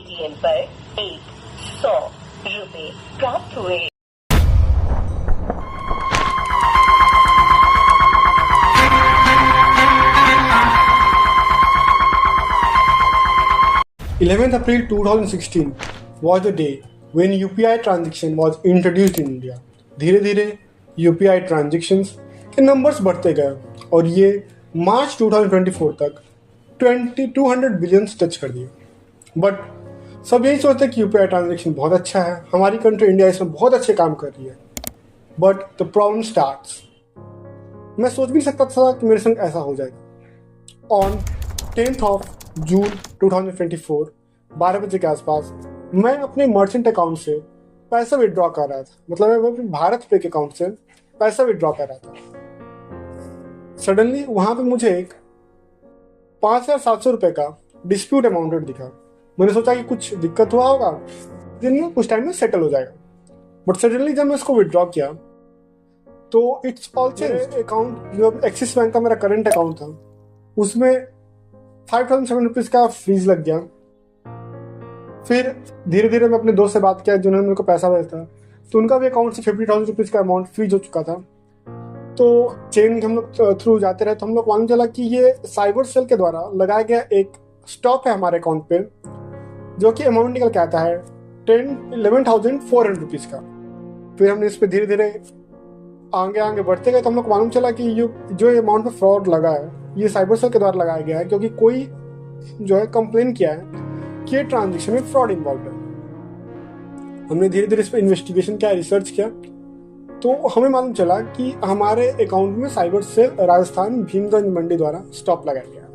Paytm पर 100 रुपए प्राप्त हुए। April 11, 2016 was the day when UPI transaction was introduced in India. धीरे धीरे UPI transactions के नंबर्स बढ़ते गए और ये मार्च 2024 तक 200 बिलियन टच कर दिए। बट सब यही सोचते कि UPI ट्रांजेक्शन बहुत अच्छा है, हमारी कंट्री इंडिया इसमें बहुत अच्छे काम कर रही है। But the problem starts. मैं सोच भी नहीं सकता था कि मेरे संग ऐसा हो जाएगा। ऑन 10 जून 2024 12 बजे के आसपास मैं अपने मर्चेंट अकाउंट से पैसा विड्रॉ कर रहा था, मतलब मैं अपने भारत पे के अकाउंट से पैसा विड्रॉ कर रहा था। सडनली वहां पे मुझे एक 5,700 रुपए का डिस्प्यूट अमाउंटेड दिखा। मैंने सोचा कि कुछ दिक्कत हुआ होगा, दिन में कुछ टाइम में सेटल हो जाएगा। बट सडनली जब मैं इसको विड्रॉ किया तो इट्स ऑल्सो अकाउंट जो एक्सिस बैंक का मेरा करंट अकाउंट था उसमें 5,700 रुपीज का फ्रीज लग गया। फिर धीरे धीरे मैं अपने दोस्त से बात किया जिन्होंने मेरे को पैसा भेजा था, तो उनका भी अकाउंट से 50,000 रुपीज का अमाउंट फ्रीज हो चुका था। तो चेन हम लोग थ्रू जाते रहे तो हम लोग मालूम चला कि ये साइबर सेल के द्वारा लगाया गया एक स्टॉप है हमारे अकाउंट पे, जो कि अमाउंट निकल के आता है 11,400 रुपीज का। फिर हमने इस पर धीरे धीरे आगे बढ़ते गए तो हम लोग मालूम चला कि जो अमाउंट में फ्रॉड लगा है ये साइबर सेल के द्वारा लगाया गया है, क्योंकि कोई जो है कंप्लेन किया है कि ये ट्रांजेक्शन में फ्रॉड इन्वॉल्व है। हमने धीरे धीरे इस पर इन्वेस्टिगेशन किया, रिसर्च किया, तो हमें मालूम चला कि हमारे अकाउंट में साइबर सेल राजस्थान भीमगंज मंडी द्वारा स्टॉप लगाया गया है।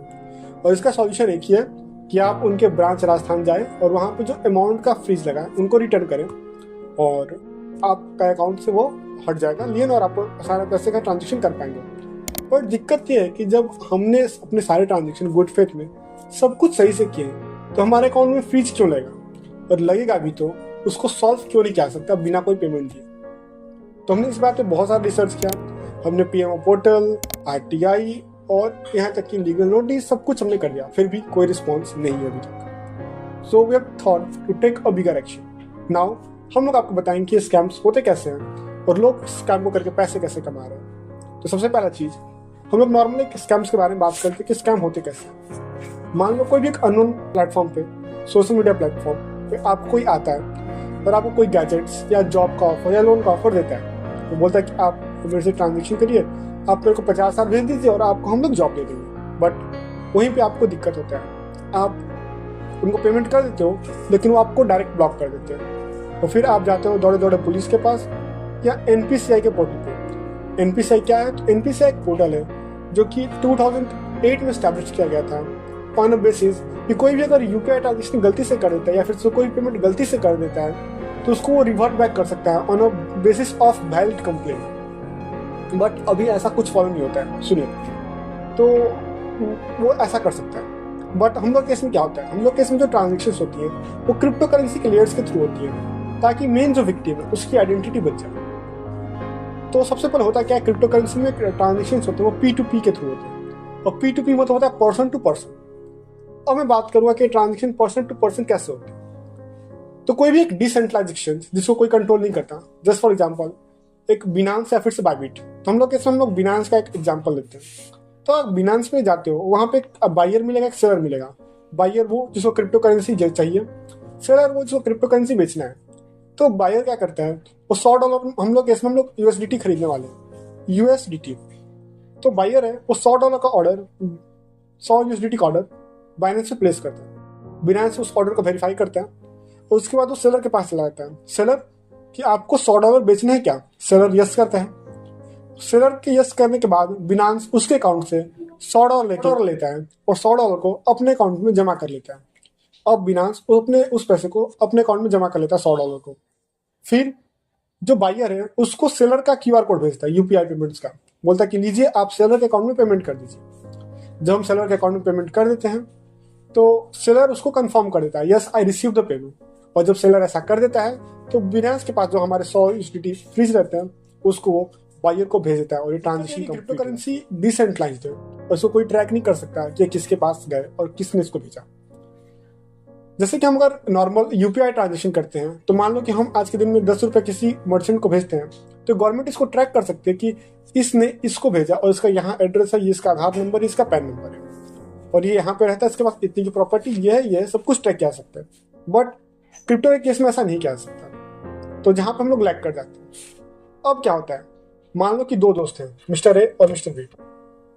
और इसका सॉल्यूशन एक ही है कि आप उनके ब्रांच राजस्थान जाएं और वहाँ पे जो अमाउंट का फ्रीज लगा है उनको रिटर्न करें और आपका अकाउंट से वो हट जाएगा लियन और आप सारे पैसे का ट्रांजेक्शन कर पाएंगे। पर दिक्कत ये है कि जब हमने अपने सारे ट्रांजेक्शन गुड फेथ में सब कुछ सही से किए तो हमारे अकाउंट में फ्रीज क्यों लगेगा, और लगेगा भी तो उसको सॉल्व क्यों नहीं किया सकता बिना कोई पेमेंट दिए। तो हमने इस बात पे बहुत सारा रिसर्च किया। हमने PMO पोर्टल, RTI और यहाँ तक कि लीगल नोटिस सब कुछ हमने कर दिया, फिर भी कोई रिस्पॉन्स नहीं है अभी तक। So we have thought to take a bigger action. Now हम लोग आपको बताएंगे कि स्कैम्स होते कैसे हैं और लोग स्कैम को करके पैसे कैसे कमा रहे हैं। तो सबसे पहला चीज, हम लोग नॉर्मली स्कैम्स के बारे में बात करते हैं कि स्कैम होते कैसे हैं। मान लो कोई भी एक अननोन प्लेटफॉर्म पे, सोशल मीडिया प्लेटफॉर्म पे आपको कोई आता है और आपको कोई गैजेट्स या जॉब का ऑफर या लोन का ऑफर देता है। वो बोलता है कि आप मेरे से ट्रांजेक्शन करिए, आप मेरे को 50,000 भेज दीजिए और आपको हम लोग जॉब दे देंगे। बट वहीं पे आपको दिक्कत होता है, आप उनको पेमेंट कर देते हो लेकिन वो आपको डायरेक्ट ब्लॉक कर देते हैं। और फिर आप जाते हो दौड़े दौड़े पुलिस के पास या NPCI के पोर्टल पे। NPCI क्या है? तो NPCI एक पोर्टल है जो कि 2008 में स्टैब्लिश किया गया था ऑन अ बेसिस कि कोई भी अगर UPI ट्रांजेक्शन गलती से कर देता है या फिर कोई पेमेंट गलती से कर देता है तो उसको वो रिवर्ट बैक कर सकता है on a basis of valid complaint. But अभी ऐसा कुछ फॉलो नहीं होता है, सुनिए। तो वो ऐसा कर सकता है। बट हम लोग केस में क्या होता है, हम लोग केस में जो ट्रांजेक्शन होती है वो क्रिप्टो करेंसी के लेयर्स के थ्रू होती है ताकि मेन जो विक्टिम है उसकी आइडेंटिटी बच जाए। तो सबसे पहले होता है क्या, क्रिप्टो करेंसी में ट्रांजेक्शन होते हैं वो P2P के थ्रू होते हैं और P2P मतलब होता है पर्सन टू पर्सन। अब मैं बात करूंगा कि ट्रांजेक्शन पर्सन टू पर्सन कैसे होते हैं। तो कोई भी एक डिसेंट्रलाइजेशन जिसको कोई कंट्रोल नहीं करता, जस्ट फॉर एग्जांपल एक बिनांस या फिर से बाइबिट, तो हम लोग कैसे हम लोग बिनांस का एक एग्जांपल लेते हैं। तो आप बिनांस में जाते हो, वहां पे एक बायर मिलेगा, एक सेलर मिलेगा। बायर वो जिसको क्रिप्टो करेंसी चाहिए, सेलर वो जिसको क्रिप्टो करेंसी बेचना है। तो बायर क्या करता है, वो $100 हम लोग इसमें हम लोग USDT खरीदने वाले हैं, USDT। तो बायर है वो $100 का ऑर्डर, 100 USDT का ऑर्डर बाइनेंस से प्लेस करता है। बाइनेंस उस ऑर्डर को वेरीफाई करता है और उसके बाद वो सेलर के पास चला जाता है। सेलर कि आपको $100 बेचना है क्या? सेलर यस करता है। सेलर के यस करने के बाद बिनांस उसके अकाउंट से $100 लेता है और $100 को अपने अकाउंट में जमा कर लेता है। अब बिनांस अपने उस पैसे को अपने अकाउंट में जमा कर लेता है $100 को। फिर जो बायर है उसको सेलर का QR कोड भेजता है UPI पेमेंट्स का, बोलता है कि लीजिए आप सेलर के अकाउंट में पेमेंट कर दीजिए। जब हम सेलर के अकाउंट में पेमेंट कर देते हैं तो सेलर उसको कंफर्म कर देता है, yes I receive the payment. और जब सेलर ऐसा कर देता है तो बिनांस के पास जो हमारे 100 USDT फ्रीज रहते हैं उसको वो बायर को भेज देता है और ये ट्रांजेक्शन क्रिप्टो करेंसी डिसेंट्रलाइज्ड है और इसको कोई ट्रैक नहीं कर सकता कि किसके पास गए और किसने इसको भेजा। जैसे कि हम अगर नॉर्मल यूपीआई ट्रांजेक्शन करते हैं तो मान लो कि हम आज के दिन में 10 रुपये किसी मर्चेंट को भेजते हैं, तो गवर्नमेंट इसको ट्रैक कर सकती है कि इसने इसको भेजा और इसका यहाँ एड्रेस है, ये इसका आधार नंबर, इसका पैन नंबर है और ये यहाँ पे रहता है, इसके पास इतनी की प्रॉपर्टी ये है, ये सब कुछ ट्रैक किया जा सकता है। बट क्रिप्टो के केस में ऐसा नहीं किया जा सकता, तो जहाँ पर हम लोग लैग कर जाते हैं। अब क्या होता है, मान लो कि दो दोस्त हैं, मिस्टर ए और मिस्टर बी।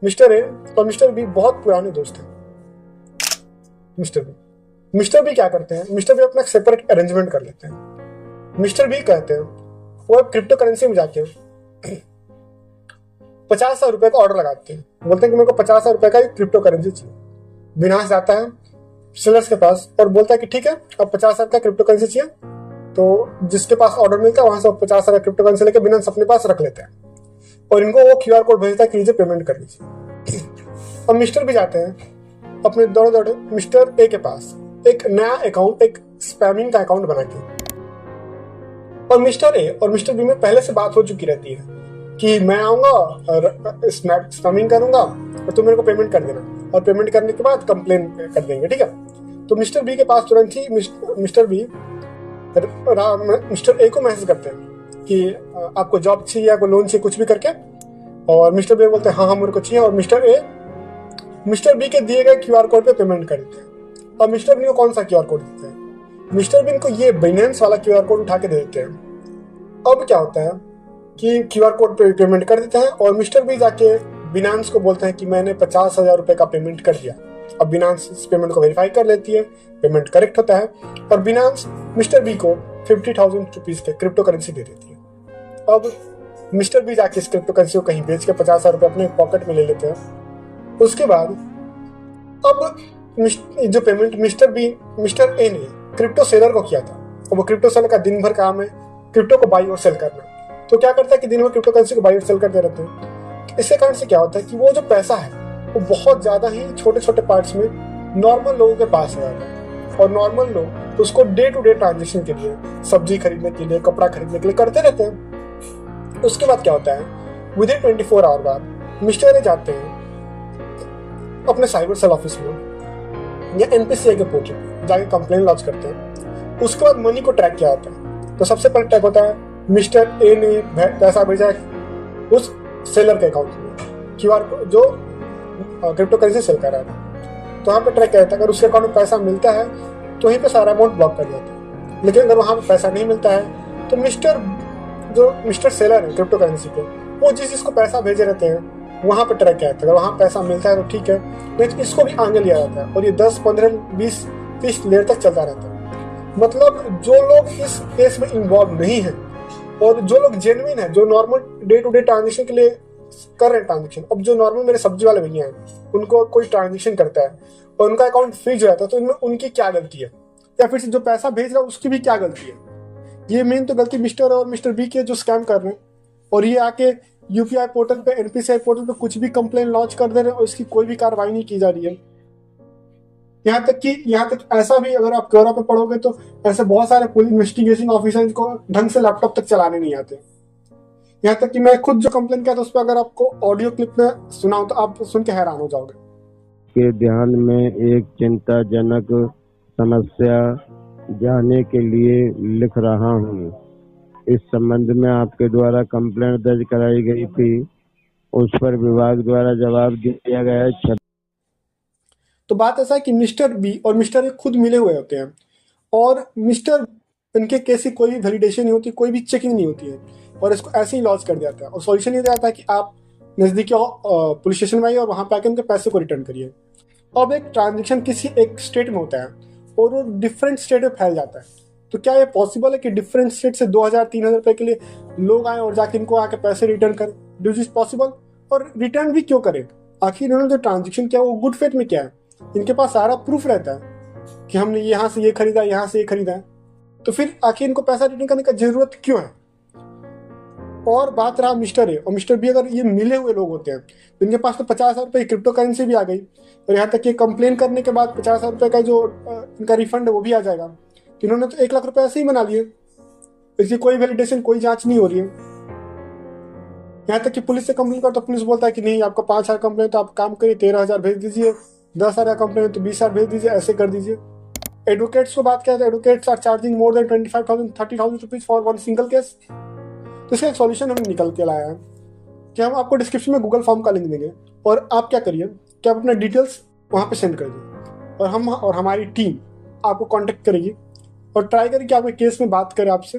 मिस्टर ए और मिस्टर बी बहुत पुराने दोस्त हैं। मिस्टर बी क्या करते हैं, मिस्टर बी अपना सेपरेट अरेंजमेंट कर लेते हैं। मिस्टर बी कहते हैं वो क्रिप्टो करेंसी में जाके 50,000 रुपए का ऑर्डर लगाते हैं, बोलते हैं कि मेरे को 50,000 रुपए का क्रिप्टो करेंसी चाहिए। बिनास जाता है सेलर्स के पास और बोलता है कि ठीक है, अब 50,000 का क्रिप्टो करेंसी चाहिए, तो जिसके पास ऑर्डर मिलता है वहां से 50,000 क्रिप्टो करेंसी लेके बिनास अपने पास रख लेते हैं और इनको वो क्यूआर कोड भेजता है कि लीजिए पेमेंट कर लीजिए। अब मिस्टर बी जाते हैं अपने दौड़े मिस्टर ए के पास एक नया अकाउंट, एक स्पैमिंग का अकाउंट बना के, और मिस्टर ए और मिस्टर बी में पहले से बात हो चुकी रहती है कि मैं आऊंगा और स्पैमिंग करूंगा और तुम मेरे को पेमेंट कर देना, और पेमेंट करने के बाद कंप्लेन कर देंगे, ठीक है। तो मिस्टर बी के पास तुरंत ही मिस्टर बी मिस्टर ए को मैसेज करते हैं कि आपको जॉब चाहिए, आपको लोन चाहिए, कुछ भी करके, और मिस्टर बी बोलते हैं हाँ मेरे को चाहिए, और मिस्टर ए मिस्टर बी के दिए गए क्यूआर कोड पे पेमेंट कर देते हैं। और मिस्टर बी को कौन सा क्यूआर कोड देते हैं, मिस्टर बी को ये बाइनेंस वाला क्यूआर कोड उठा के दे देते हैं। अब क्या होता है कि क्यूआर कोड पे पेमेंट कर देते हैं और मिस्टर बी जाके बिनांस को बोलते हैं कि मैंने 50,000 रुपए का पेमेंट कर दिया। अब बिनांस इस पेमेंट को वेरीफाई कर लेती है, पेमेंट करेक्ट होता है और बिनांस मिस्टर बी को 50,000 रुपीज के क्रिप्टो करेंसी दे देती है। अब मिस्टर बी जाके इस क्रिप्टो करेंसी को कहीं बेच के 50,000 रुपए अपने पॉकेट में ले लेते हैं। उसके बाद अब जो पेमेंट मिस्टर ए ने क्रिप्टो सेलर को किया था, और वो क्रिप्टो सेलर का दिन भर काम है क्रिप्टो को बाई और सेल करना, तो क्या करता है कि दिन भर क्रिप्टो करेंसी को बाई और सेल करते रहते हैं। इसके कारण से क्या होता है कि वो जो पैसा है वो बहुत ज्यादा ही छोटे छोटे पार्ट्स में नॉर्मल लोगों के पास रहता है, और नॉर्मल लोग उसको डे टू डे ट्रांजेक्शन के लिए, सब्जी खरीदने के लिए, कपड़ा खरीदने के लिए करते रहते हैं। उसके बाद क्या होता है, विद इन 24 आवर बाद मिस्टर ए जाते हैं अपने साइबर सेल ऑफिस में या एनपीसीआई के पोर्टल पे जाके कंप्लेन लॉन्च करते हैं। उसके बाद मनी को ट्रैक किया होता है, तो सबसे पहले ट्रैक होता है मिस्टर ए ने पैसा भेजा उस सेलर के अकाउंट में, क्यूआर जो क्रिप्टो करेंसी सेल कर रहा था, तो वहाँ पे ट्रैक किया जाता है। अगर उसके अकाउंट में पैसा मिलता है तो वहीं पे सारा अमाउंट ब्लॉक कर जाता है, लेकिन अगर वहाँ पे पैसा नहीं मिलता है तो मिस्टर सेलर है क्रिप्टो करेंसी पे, वो जिस जिसको पैसा भेजे रहते हैं वहां पर ट्रैक किया जाता है। अगर वहां पैसा मिलता है तो ठीक है, लेकिन इसको भी आगे लिया जाता है और ये 10, 15, 20, 30 लेयर तक चलता रहता है। मतलब जो लोग इस केस में इन्वॉल्व नहीं है और जो लोग जेन्युइन है, जो normal day to day transaction के लिए कर रहे हैं ट्रांजेक्शन, अब जो नॉर्मल मेरे सब्जी वाले भैया हैं उनको कोई ट्रांजेक्शन करता है और उनका अकाउंट फ्रीज हो जाता है, तो इनमें उनकी क्या गलती है, या फिर जो पैसा भेज रहा है उसकी भी क्या गलती है। ये मेन तो गलती मिस्टर और मिस्टर बी के जो स्कैम कर रहे हैं, और ये आके यूपीआई पोर्टल पे, एनपीसीआई पोर्टल पे कुछ भी कंप्लेन लॉन्च कर दे रहे हैं और इसकी कोई भी कार्रवाई नहीं की जा रही है। यहाँ तक ऐसा भी, अगर आप क्योरा पे पढ़ोगे तो ऐसे बहुत सारे पुलिस इन्वेस्टिगेशन ऑफिसर को ढंग से लैपटॉप तक चलाने नहीं आते। यहाँ तक कि मैं खुद जो कंप्लेन किया था उस पर अगर आपको ऑडियो क्लिप में सुनाऊं तो आप सुन के हैरान हो जाओगे। के ध्यान में एक चिंताजनक समस्या जाने के लिए लिख रहा हूँ। इस संबंध में आपके द्वारा कंप्लेंट दर्ज कराई गई थी, उस पर विभाग द्वारा जवाब दिया गया है। तो बात ऐसा है कि मिस्टर बी और मिस्टर ए खुद मिले हुए होते हैं और इनके केस की कोई भी वैलिडेशन नहीं होती, कोई भी चेकिंग नहीं होती है और इसको ऐसे ही लॉन्च कर दिया जाता है और सॉल्यूशन ये दिया जाता है कि आप नजदीकी पुलिस स्टेशन में आइए और वहां पे आके उनके पैसे को रिटर्न करिए। अब एक ट्रांजेक्शन किसी एक स्टेट में होता है और वो डिफरेंट स्टेट में फैल जाता है, तो क्या ये पॉसिबल है कि डिफरेंट स्टेट से 2,000-3,000 रुपए के लिए लोग आए और जाके इनको आके पैसे रिटर्न करें? Do is possible? और रिटर्न भी क्यों करें? आखिर इन्होंने जो ट्रांजेक्शन किया वो गुड फेथ में क्या है? इनके पास सारा प्रूफ रहता है कि हमने यहाँ से ये खरीदा, यहाँ से ये खरीदा है, तो फिर आखिर इनको पैसा रिटर्न करने की जरूरत क्यों है? और बात रहा मिस्टर ए और मिस्टर बी, अगर ये मिले हुए लोग होते हैं तो इनके पास तो 50,000 रुपये क्रिप्टो करेंसी भी आ गई और यहाँ तक कि कंप्लेन करने के बाद 50,000 रुपये का जो इनका रिफंड है वो भी आ जाएगा। तो इन्होंने तो 1 लाख रुपये ऐसे ही बना लिए, इसकी कोई वैलिडेशन, कोई जांच नहीं हो रही है। यहाँ तक कि पुलिस से कंप्लेन कर तो पुलिस बोलता है कि नहीं, आपका 5,000 कंप्लेन तो आप काम करिए, 13,000 भेज दीजिए, 10,000 कंप्लेन तो 20,000 भेज दीजिए, ऐसे कर दीजिए। एडवोकेट्स को बात करें तो advocates are charging more than 25,000 30,000 rupees for one single case. तो इसका एक सॉल्यूशन हमने निकल के लाया है कि हम आपको डिस्क्रिप्शन में गूगल फॉर्म का लिंक देंगे, और आप क्या करिए कि आप अपना डिटेल्स वहाँ पे सेंड कर दीजिए, और हम और हमारी टीम आपको कांटेक्ट करेगी और ट्राई करेगी कि आपके केस में बात करें आपसे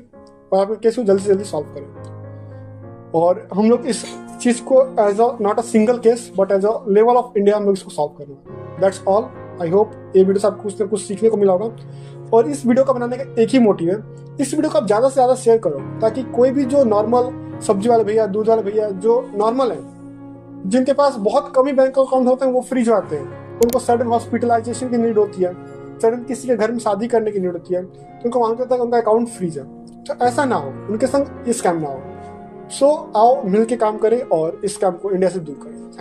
और आपके केस को जल्दी से जल्दी सॉल्व करें। और हम लोग इस चीज़ को as a not a single case but as a level of India हम लोग इसको सॉल्व करेंगे। That's all. आई होप ये वीडियो से आपको कुछ ना कुछ सीखने को मिला होगा। और इस वीडियो का बनाने का एक ही मोटिव है, इस वीडियो को आप ज़्यादा से ज़्यादा शेयर करो ताकि कोई भी जो नॉर्मल सब्जी वाले भैया, दूध वाले भैया जो नॉर्मल है, जिनके पास बहुत कम ही बैंक अकाउंट होते हैं, वो फ्री जाते हैं, उनको सडन हॉस्पिटलाइजेशन की नीड होती है, सडन किसी के घर में शादी करने की नीड होती है, तो उनको मालूम चलता है उनका अकाउंट फ्रीज है। तो ऐसा ना हो, उनके संग ये स्कैम ना हो। सो आओ मिल के काम करें और इस स्कैम को इंडिया से दूर करें।